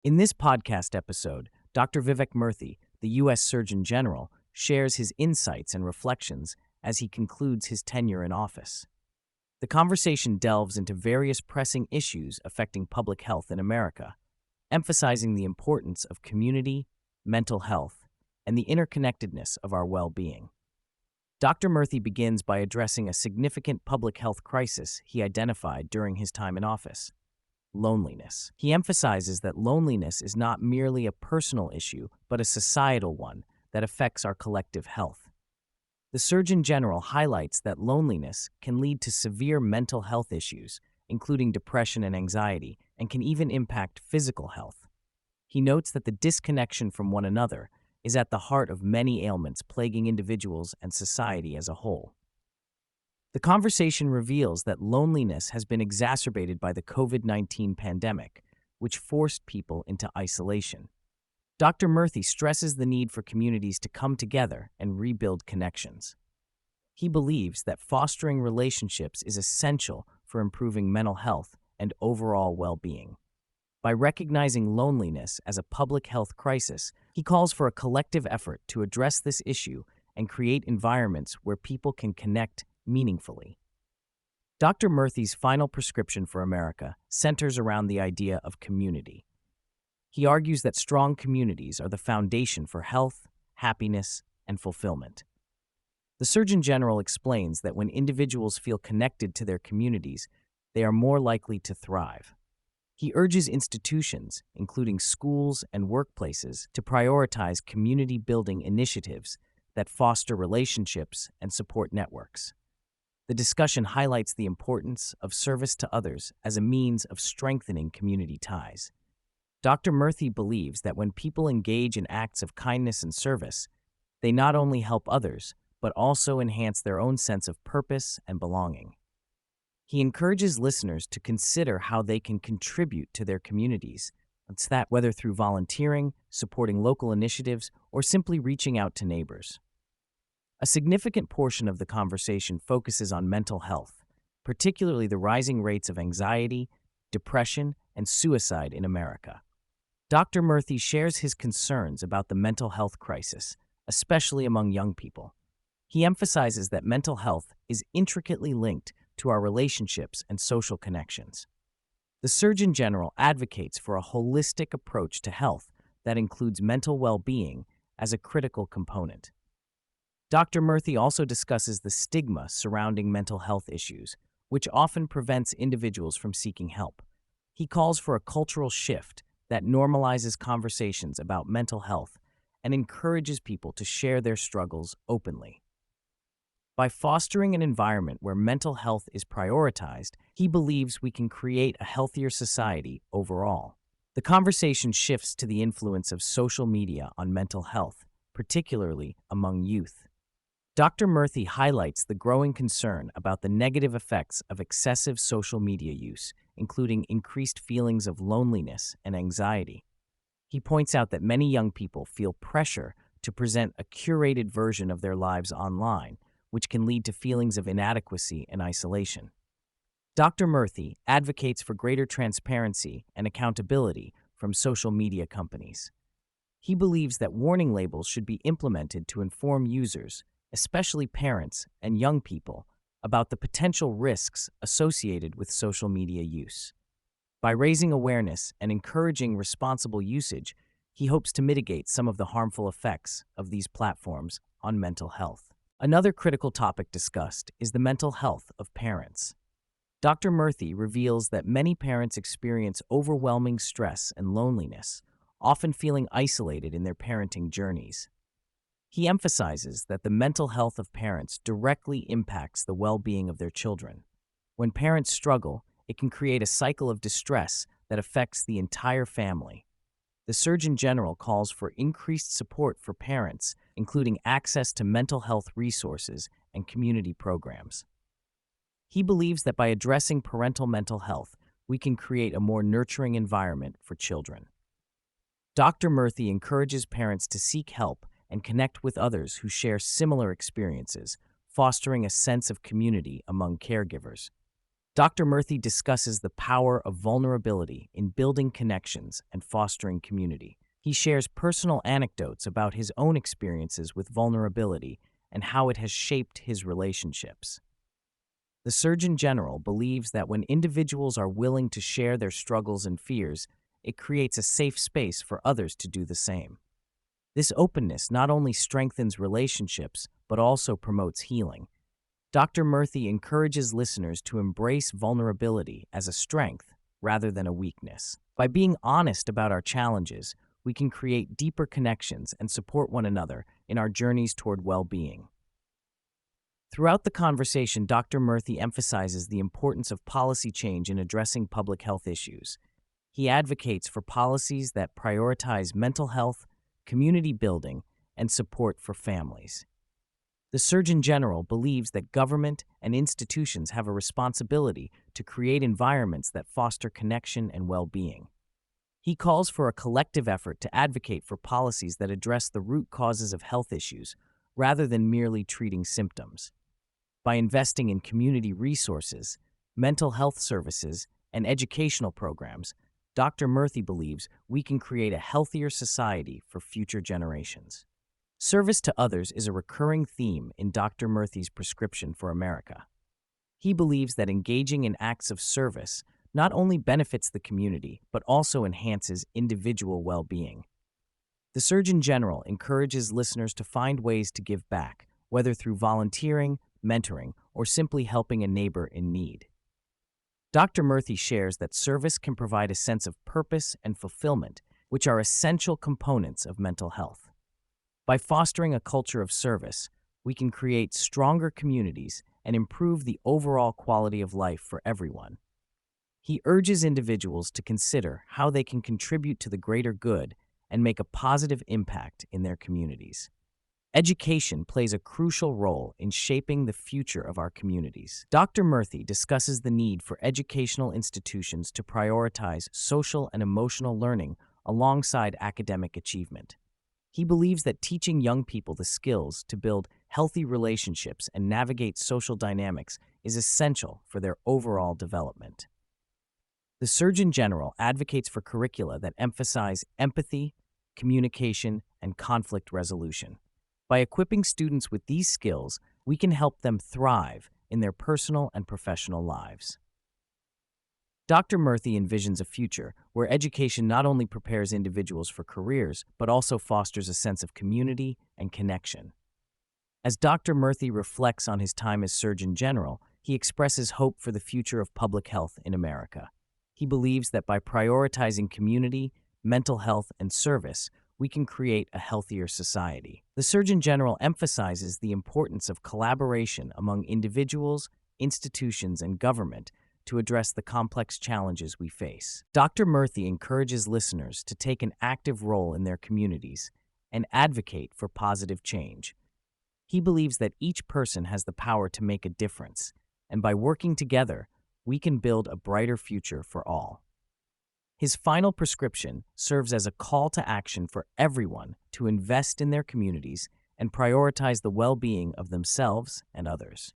In this podcast episode, Dr. Vivek Murthy, the U.S. Surgeon General, shares his insights and reflections as he concludes his tenure in office. The conversation delves into various pressing issues affecting public health in America, emphasizing the importance of community, mental health, and the interconnectedness of our well-being. Dr. Murthy begins by addressing a significant public health crisis he identified during his time in office: loneliness. He emphasizes that loneliness is not merely a personal issue, but a societal one that affects our collective health. The Surgeon General highlights that loneliness can lead to severe mental health issues, including depression and anxiety, and can even impact physical health. He notes that the disconnection from one another is at the heart of many ailments plaguing individuals and society as a whole. The conversation reveals that loneliness has been exacerbated by the COVID-19 pandemic, which forced people into isolation. Dr. Murthy stresses the need for communities to come together and rebuild connections. He believes that fostering relationships is essential for improving mental health and overall well-being. By recognizing loneliness as a public health crisis, he calls for a collective effort to address this issue and create environments where people can connect meaningfully. Dr. Murthy's final prescription for America centers around the idea of community. He argues that strong communities are the foundation for health, happiness, and fulfillment. The Surgeon General explains that when individuals feel connected to their communities, they are more likely to thrive. He urges institutions, including schools and workplaces, to prioritize community-building initiatives that foster relationships and support networks. The discussion highlights the importance of service to others as a means of strengthening community ties. Dr. Murthy believes that when people engage in acts of kindness and service, they not only help others, but also enhance their own sense of purpose and belonging. He encourages listeners to consider how they can contribute to their communities, whether through volunteering, supporting local initiatives, or simply reaching out to neighbors. A significant portion of the conversation focuses on mental health, particularly the rising rates of anxiety, depression, and suicide in America. Dr. Murthy shares his concerns about the mental health crisis, especially among young people. He emphasizes that mental health is intricately linked to our relationships and social connections. The Surgeon General advocates for a holistic approach to health that includes mental well-being as a critical component. Dr. Murthy also discusses the stigma surrounding mental health issues, which often prevents individuals from seeking help. He calls for a cultural shift that normalizes conversations about mental health and encourages people to share their struggles openly. By fostering an environment where mental health is prioritized, he believes we can create a healthier society overall. The conversation shifts to the influence of social media on mental health, particularly among youth. Dr. Murthy highlights the growing concern about the negative effects of excessive social media use, including increased feelings of loneliness and anxiety. He points out that many young people feel pressure to present a curated version of their lives online, which can lead to feelings of inadequacy and isolation. Dr. Murthy advocates for greater transparency and accountability from social media companies. He believes that warning labels should be implemented to inform users, especially parents and young people, about the potential risks associated with social media use. By raising awareness and encouraging responsible usage, he hopes to mitigate some of the harmful effects of these platforms on mental health. Another critical topic discussed is the mental health of parents. Dr. Murthy reveals that many parents experience overwhelming stress and loneliness, often feeling isolated in their parenting journeys. He emphasizes that the mental health of parents directly impacts the well-being of their children. When parents struggle, it can create a cycle of distress that affects the entire family. The Surgeon General calls for increased support for parents, including access to mental health resources and community programs. He believes that by addressing parental mental health, we can create a more nurturing environment for children. Dr. Murthy encourages parents to seek help and connect with others who share similar experiences, fostering a sense of community among caregivers. Dr. Murthy discusses the power of vulnerability in building connections and fostering community. He shares personal anecdotes about his own experiences with vulnerability and how it has shaped his relationships. The Surgeon General believes that when individuals are willing to share their struggles and fears, it creates a safe space for others to do the same. This openness not only strengthens relationships, but also promotes healing. Dr. Murthy encourages listeners to embrace vulnerability as a strength rather than a weakness. By being honest about our challenges, we can create deeper connections and support one another in our journeys toward well-being. Throughout the conversation, Dr. Murthy emphasizes the importance of policy change in addressing public health issues. He advocates for policies that prioritize mental health, community building, and support for families. The Surgeon General believes that government and institutions have a responsibility to create environments that foster connection and well-being. He calls for a collective effort to advocate for policies that address the root causes of health issues rather than merely treating symptoms. By investing in community resources, mental health services, and educational programs, Dr. Murthy believes we can create a healthier society for future generations. Service to others is a recurring theme in Dr. Murthy's prescription for America. He believes that engaging in acts of service not only benefits the community, but also enhances individual well-being. The Surgeon General encourages listeners to find ways to give back, whether through volunteering, mentoring, or simply helping a neighbor in need. Dr. Murthy shares that service can provide a sense of purpose and fulfillment, which are essential components of mental health. By fostering a culture of service, we can create stronger communities and improve the overall quality of life for everyone. He urges individuals to consider how they can contribute to the greater good and make a positive impact in their communities. Education plays a crucial role in shaping the future of our communities. Dr. Murthy discusses the need for educational institutions to prioritize social and emotional learning alongside academic achievement. He believes that teaching young people the skills to build healthy relationships and navigate social dynamics is essential for their overall development. The Surgeon General advocates for curricula that emphasize empathy, communication, and conflict resolution. By equipping students with these skills, we can help them thrive in their personal and professional lives. Dr. Murthy envisions a future where education not only prepares individuals for careers, but also fosters a sense of community and connection. As Dr. Murthy reflects on his time as Surgeon General, he expresses hope for the future of public health in America. He believes that by prioritizing community, mental health, and service, we can create a healthier society. The Surgeon General emphasizes the importance of collaboration among individuals, institutions, and government to address the complex challenges we face. Dr. Murthy encourages listeners to take an active role in their communities and advocate for positive change. He believes that each person has the power to make a difference, and by working together, we can build a brighter future for all. His final prescription serves as a call to action for everyone to invest in their communities and prioritize the well-being of themselves and others.